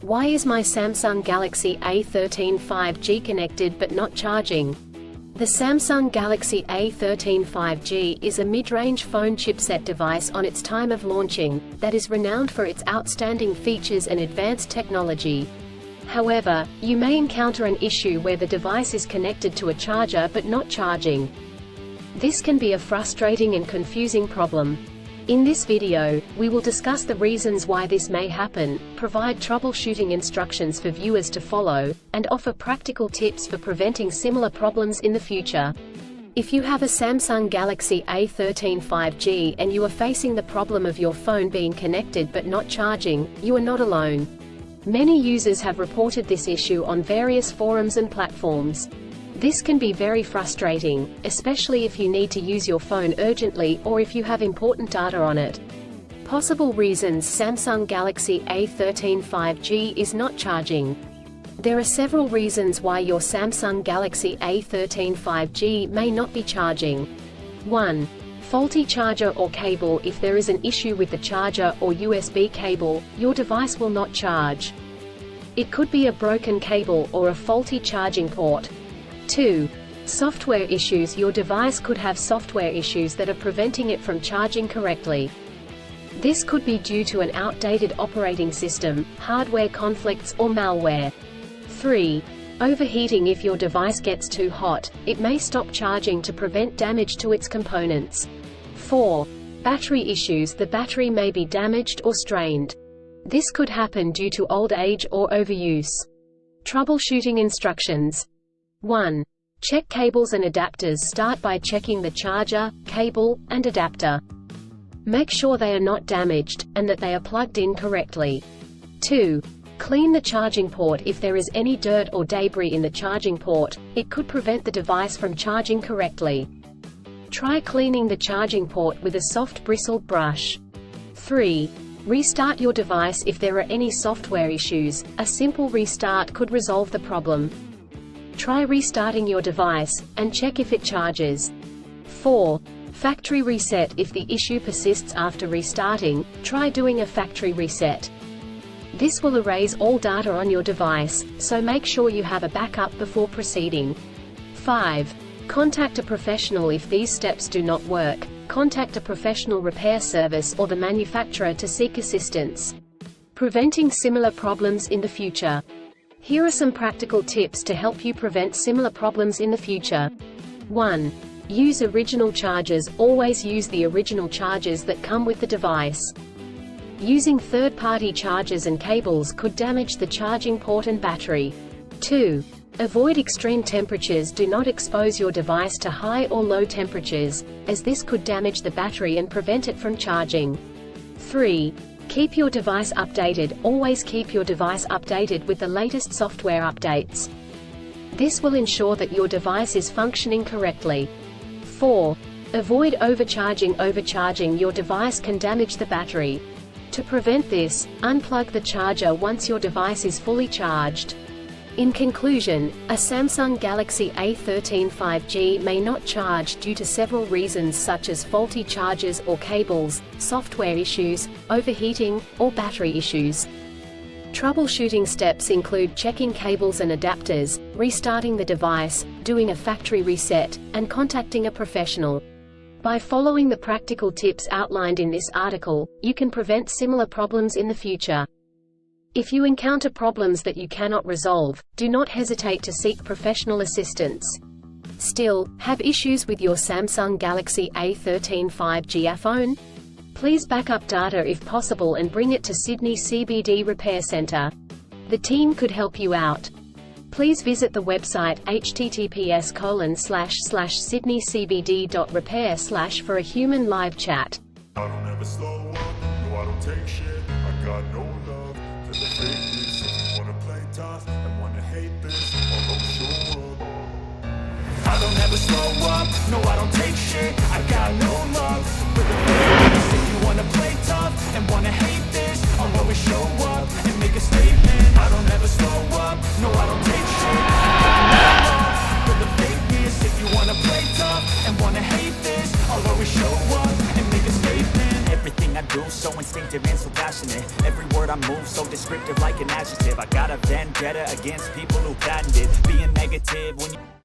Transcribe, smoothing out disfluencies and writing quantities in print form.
Why is my Samsung Galaxy A13 5G connected but not charging? The Samsung Galaxy A13 5G is a mid-range phone chipset device on its time of launching, that is renowned for its outstanding features and advanced technology. However, you may encounter an issue where the device is connected to a charger but not charging. This can be a frustrating and confusing problem. In this video, we will discuss the reasons why this may happen, provide troubleshooting instructions for viewers to follow, and offer practical tips for preventing similar problems in the future. If you have a Samsung Galaxy A13 5G and you are facing the problem of your phone being connected but not charging, you are not alone. Many users have reported this issue on various forums and platforms. This can be very frustrating, especially if you need to use your phone urgently or if you have important data on it. Possible reasons Samsung Galaxy A13 5G is not charging. There are several reasons why your Samsung Galaxy A13 5G may not be charging. 1. Faulty charger or cable. If there is an issue with the charger or USB cable, your device will not charge. It could be a broken cable or a faulty charging port. 2. Software issues. Your device could have software issues that are preventing it from charging correctly. This could be due to an outdated operating system, hardware conflicts, or malware. 3. Overheating. If your device gets too hot, it may stop charging to prevent damage to its components. 4. Battery issues. The battery may be damaged or strained. This could happen due to old age or overuse. Troubleshooting instructions. 1. Check cables and adapters. Start by checking the charger, cable, and adapter. Make sure they are not damaged, and that they are plugged in correctly. 2. Clean the charging port. If there is any dirt or debris in the charging port, it could prevent the device from charging correctly. Try cleaning the charging port with a soft bristled brush. 3. Restart your device. If there are any software issues, a simple restart could resolve the problem. Try restarting your device, and check if it charges. 4. Factory reset. If the issue persists after restarting, try doing a factory reset. This will erase all data on your device, so make sure you have a backup before proceeding. 5. Contact a professional. If these steps do not work, contact a professional repair service or the manufacturer to seek assistance. Preventing similar problems in the future. Here are some practical tips to help you prevent similar problems in the future. 1. Use original chargers. Always use the original chargers that come with the device. Using third-party chargers and cables could damage the charging port and battery. 2. Avoid extreme temperatures. Do not expose your device to high or low temperatures, as this could damage the battery and prevent it from charging. 3. Keep your device updated. Always keep your device updated with the latest software updates. This will ensure that your device is functioning correctly. 4. Avoid overcharging. Overcharging your device can damage the battery. To prevent this, unplug the charger once your device is fully charged. In conclusion, a Samsung Galaxy A13 5G may not charge due to several reasons such as faulty chargers or cables, software issues, overheating, or battery issues. Troubleshooting steps include checking cables and adapters, restarting the device, doing a factory reset, and contacting a professional. By following the practical tips outlined in this article, you can prevent similar problems in the future. If you encounter problems that you cannot resolve, do not hesitate to seek professional assistance. Still, have issues with your Samsung Galaxy A13 5G phone? Please back up data if possible and bring it to Sydney CBD Repair Centre. The team could help you out. Please visit the website https://sydneycbd.repair/ for a human live chat. I don't ever slow up, no I don't take shit, I got no love for the fakeness. If you wanna play tough and wanna hate this, I'll go show up. I don't ever slow up, no I don't take shit, I got no love for the fakeness. If you wanna play tough and wanna hate this, I'll always show up and make a statement. I don't ever slow up, no I don't take shit, I got no love for the fakeness. If you wanna play tough and wanna hate this, I'll always show up and make a statement. Everything I do, so instinctive and so passionate. Every word I move, so descriptive like an adjective. I got a vendetta against people who patented being negative when you